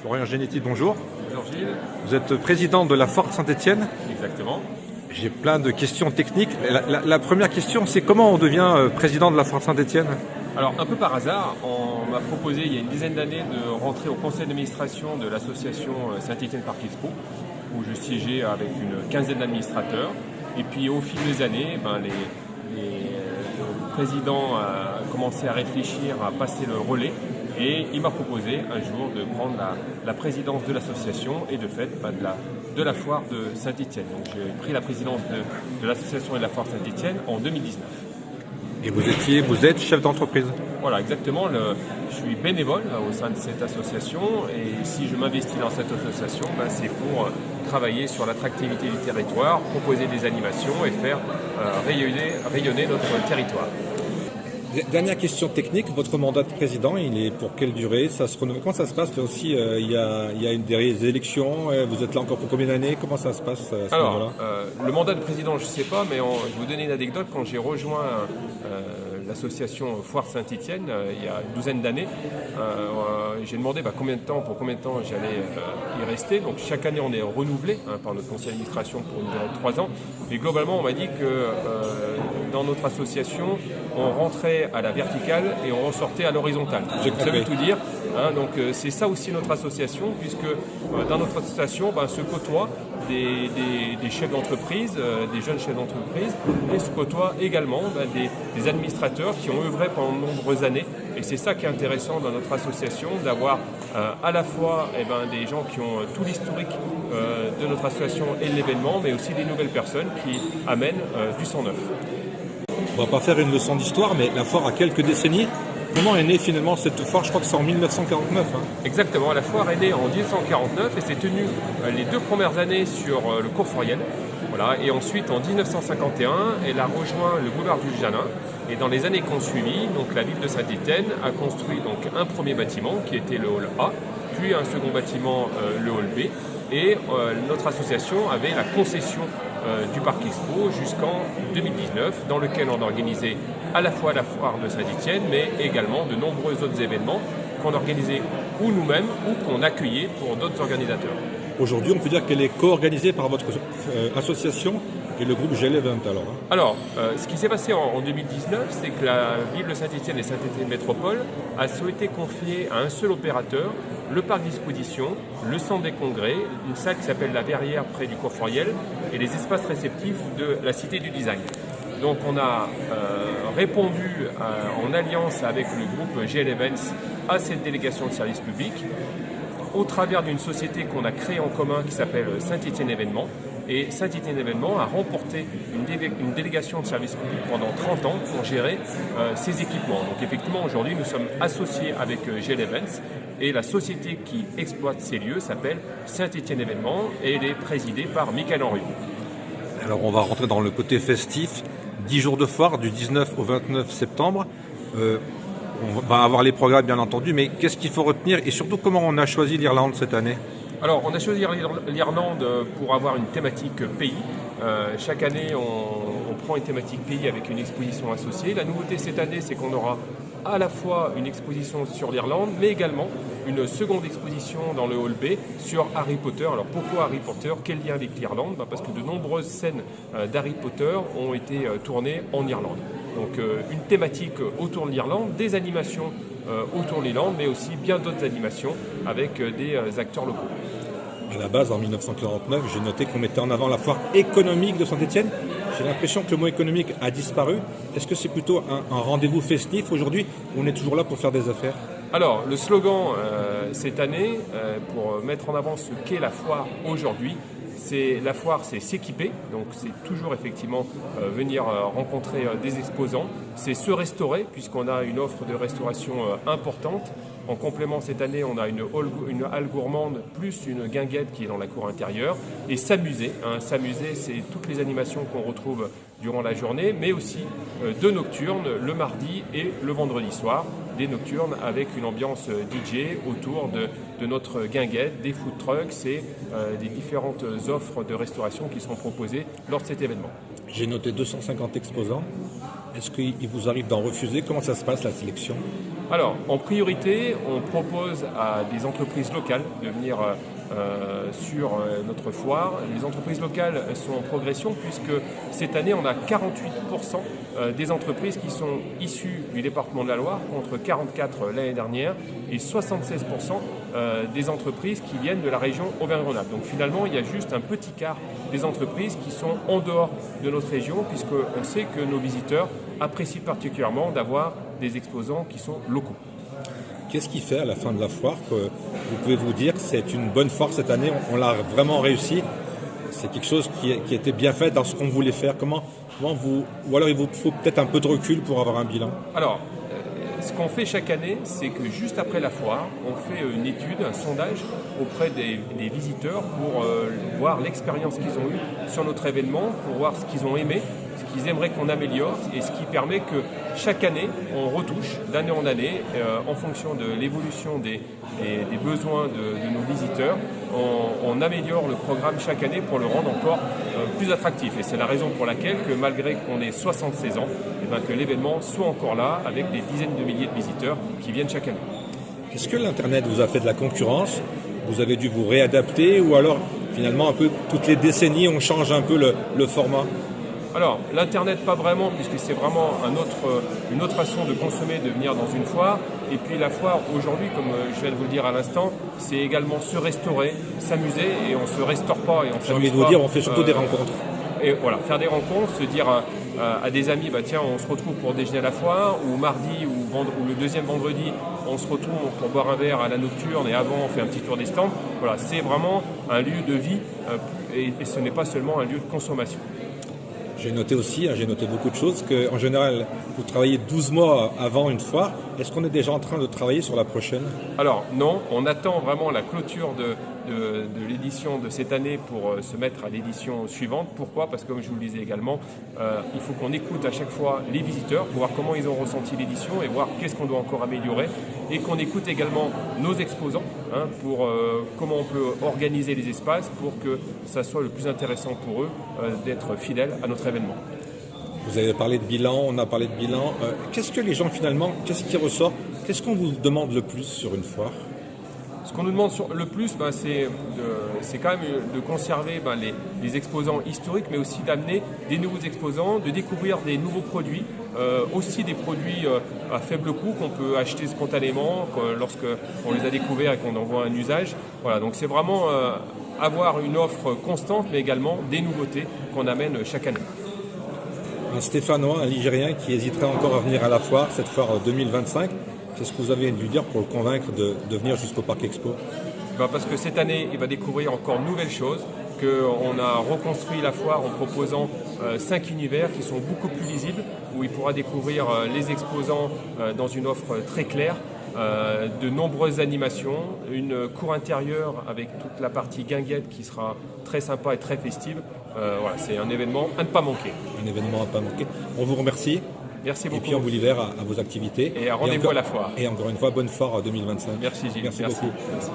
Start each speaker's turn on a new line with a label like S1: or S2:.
S1: Florian Genetti, bonjour.
S2: Bonjour Gilles.
S1: Vous êtes président de la Foire Saint-Étienne.
S2: Exactement.
S1: J'ai plein de questions techniques. La première question, c'est comment on devient président de la Foire Saint-Étienne?
S2: Alors, un peu par hasard, on m'a proposé il y a une dizaine d'années de rentrer au conseil d'administration de l'association Saint-Étienne Parc Expo, où je siégeais avec une quinzaine d'administrateurs. Et puis au fil des années, le président a commencé à réfléchir, à passer le relais. Et il m'a proposé un jour de prendre la présidence de l'association et de fait de la foire de Saint-Étienne. Donc j'ai pris la présidence de l'association et de la foire Saint-Étienne en 2019.
S1: Et vous êtes chef d'entreprise?
S2: Voilà, exactement. Je suis bénévole au sein de cette association et si je m'investis dans cette association, c'est pour travailler sur l'attractivité du territoire, proposer des animations et faire rayonner notre territoire.
S1: Dernière question technique, votre mandat de président, il est pour quelle durée? Ça se renouvelle? Comment ça se passe? Là aussi, il y a des élections, vous êtes là encore pour combien d'années? Comment ça se passe à ce moment-là?
S2: Le mandat de président, je ne sais pas, mais je vais vous donner une anecdote. Quand j'ai rejoint l'association Foire Saint-Étienne, il y a une douzaine d'années, j'ai demandé pour combien de temps j'allais y rester. Donc chaque année, on est renouvelé par notre conseil d'administration pour une durée de 3 ans. Mais globalement, on m'a dit que dans notre association, on rentrait à la verticale et on ressortait à l'horizontale. Ça veut tout dire. Donc c'est ça aussi notre association, puisque dans notre association se côtoient des chefs d'entreprise, des jeunes chefs d'entreprise, et se côtoient également des administrateurs qui ont œuvré pendant de nombreuses années. Et c'est ça qui est intéressant dans notre association, d'avoir à la fois des gens qui ont tout l'historique de notre association et de l'événement, mais aussi des nouvelles personnes qui amènent du sang neuf.
S1: On va pas faire une leçon d'histoire, mais la foire a quelques décennies. Comment est née finalement cette foire? Je crois que c'est en 1949.
S2: Exactement, la foire est née en 1949 et s'est tenue les 2 premières années sur le cours Foriel. Voilà. Et ensuite, en 1951, elle a rejoint le boulevard du Janin. Et dans les années qui ont suivi, donc, la ville de Saint-Étienne a construit donc, un premier bâtiment qui était le hall A, puis un second bâtiment, le hall B. Et notre association avait la concession du Parc Expo jusqu'en 2019, dans lequel on organisait à la fois la foire de Saint-Étienne, mais également de nombreux autres événements qu'on organisait ou nous-mêmes ou qu'on accueillait pour d'autres organisateurs.
S1: Aujourd'hui, on peut dire qu'elle est co-organisée par votre association et le groupe GL Event
S2: alors. Ce qui s'est passé en 2019, c'est que la ville de Saint-Étienne et Saint-Étienne Métropole a souhaité confier à un seul opérateur le parc d'exposition, le centre des congrès, une salle qui s'appelle la Verrière près du cours Foriel et les espaces réceptifs de la Cité du Design. Donc on a répondu en alliance avec le groupe GL Events à cette délégation de service public au travers d'une société qu'on a créée en commun qui s'appelle Saint-Étienne Événements. Et Saint-Étienne Événements a remporté une délégation de service public pendant 30 ans pour gérer ces équipements. Donc effectivement, aujourd'hui, nous sommes associés avec GL Events et la société qui exploite ces lieux s'appelle Saint-Étienne Événements et elle est présidée par Michael Henry.
S1: Alors on va rentrer dans le côté festif. 10 jours de foire du 19 au 29 septembre. On va avoir les programmes bien entendu, mais qu'est-ce qu'il faut retenir et surtout comment on a choisi l'Irlande cette année?
S2: Alors on a choisi l'Irlande pour avoir une thématique pays. Chaque année on prend une thématique pays avec une exposition associée. La nouveauté cette année c'est qu'on aura à la fois une exposition sur l'Irlande, mais également une seconde exposition dans le hall B sur Harry Potter. Alors pourquoi Harry Potter? Quel lien avec l'Irlande? Parce que de nombreuses scènes d'Harry Potter ont été tournées en Irlande. Donc une thématique autour de l'Irlande, des animations autour de l'Irlande, mais aussi bien d'autres animations avec des acteurs locaux.
S1: À la base, en 1949, j'ai noté qu'on mettait en avant la foire économique de Saint-Étienne. J'ai l'impression que le mot économique a disparu. Est-ce que c'est plutôt un rendez-vous festif aujourd'hui ou on est toujours là pour faire des affaires?
S2: Alors, le slogan cette année, pour mettre en avant ce qu'est la foire aujourd'hui, la foire, c'est s'équiper, donc c'est toujours effectivement venir rencontrer des exposants. C'est se restaurer, puisqu'on a une offre de restauration importante. En complément, cette année, on a une halle gourmande plus une guinguette qui est dans la cour intérieure. Et s'amuser. S'amuser, c'est toutes les animations qu'on retrouve durant la journée, mais aussi 2 nocturnes, le mardi et le vendredi soir. Des nocturnes avec une ambiance DJ autour de notre guinguette, des food trucks et des différentes offres de restauration qui seront proposées lors de cet événement.
S1: J'ai noté 250 exposants. Est-ce qu'il vous arrive d'en refuser? Comment ça se passe, la sélection?
S2: Alors, en priorité, on propose à des entreprises locales de venir sur notre foire. Les entreprises locales sont en progression puisque cette année, on a 48% des entreprises qui sont issues du département de la Loire contre 44 l'année dernière et 76% des entreprises qui viennent de la région Auvergne-Rhône-Alpes. Donc finalement, il y a juste un petit quart des entreprises qui sont en dehors de notre région puisqu'on sait que nos visiteurs apprécient particulièrement d'avoir des exposants qui sont locaux.
S1: Qu'est-ce qui fait à la fin de la foire que vous pouvez vous dire que c'est une bonne foire cette année, on l'a vraiment réussi, c'est quelque chose qui a été bien fait dans ce qu'on voulait faire? Comment vous, ou alors il vous faut peut-être un peu de recul pour avoir un bilan?
S2: Alors, ce qu'on fait chaque année, c'est que juste après la foire, on fait une étude, un sondage auprès des visiteurs pour voir l'expérience qu'ils ont eue sur notre événement, pour voir ce qu'ils ont aimé, ce qu'ils aimeraient qu'on améliore, et ce qui permet que chaque année, on retouche d'année en année, en fonction de l'évolution des besoins de nos visiteurs, on améliore le programme chaque année pour le rendre encore plus attractif. Et c'est la raison pour laquelle, que malgré qu'on ait 76 ans, que l'événement soit encore là, avec des dizaines de milliers de visiteurs qui viennent chaque année.
S1: Est-ce que l'Internet vous a fait de la concurrence? Vous avez dû vous réadapter, ou alors finalement un peu toutes les décennies on change un peu le format?
S2: Alors, l'Internet, pas vraiment, puisque c'est vraiment une autre façon de consommer, de venir dans une foire. Et puis la foire, aujourd'hui, comme je viens de vous le dire à l'instant, c'est également se restaurer, s'amuser, et on ne se restaure pas.
S1: J'ai envie de vous dire, on fait surtout des rencontres.
S2: Et voilà, faire des rencontres, se dire à des amis, tiens, on se retrouve pour déjeuner à la foire, ou mardi, ou le deuxième vendredi, on se retrouve pour boire un verre à la nocturne, et avant, on fait un petit tour des stands. Voilà, c'est vraiment un lieu de vie, et ce n'est pas seulement un lieu de consommation.
S1: J'ai noté aussi, j'ai noté beaucoup de choses, qu'en général, vous travaillez 12 mois avant une foire. Est-ce qu'on est déjà en train de travailler sur la prochaine?
S2: Alors non, on attend vraiment la clôture de l'édition de cette année pour se mettre à l'édition suivante. Pourquoi? Parce que comme je vous le disais également, il faut qu'on écoute à chaque fois les visiteurs pour voir comment ils ont ressenti l'édition et voir qu'est-ce qu'on doit encore améliorer, et qu'on écoute également nos exposants pour comment on peut organiser les espaces pour que ça soit le plus intéressant pour eux d'être fidèles à notre événement.
S1: Vous avez parlé de bilan, on a parlé de bilan. Qu'est-ce que les gens finalement, qu'est-ce qui ressort? Qu'est-ce qu'on vous demande le plus sur une foire?
S2: Ce qu'on nous demande le plus, c'est quand même de conserver les exposants historiques, mais aussi d'amener des nouveaux exposants, de découvrir des nouveaux produits, aussi des produits à faible coût qu'on peut acheter spontanément lorsqu'on les a découverts et qu'on en voit un usage. Voilà, donc c'est vraiment avoir une offre constante, mais également des nouveautés qu'on amène chaque année.
S1: Un Stéphanois, un Ligérien qui hésiterait encore à venir à la foire, cette foire 2025, qu'est-ce que vous avez à lui dire pour le convaincre de venir jusqu'au Parc Expo?
S2: Parce que cette année, il va découvrir encore de nouvelles choses, qu'on a reconstruit la foire en proposant 5 univers qui sont beaucoup plus lisibles, où il pourra découvrir les exposants dans une offre très claire, de nombreuses animations, une cour intérieure avec toute la partie guinguette qui sera très sympa et très festive. Voilà, c'est un événement à ne pas manquer.
S1: Un événement à ne pas manquer. On vous remercie.
S2: Merci beaucoup.
S1: Et puis on vous libère à vos activités.
S2: Et rendez-vous à la foire.
S1: Et encore une fois, bonne foire 2025.
S2: Merci Gilles.
S1: Merci beaucoup.
S2: Merci.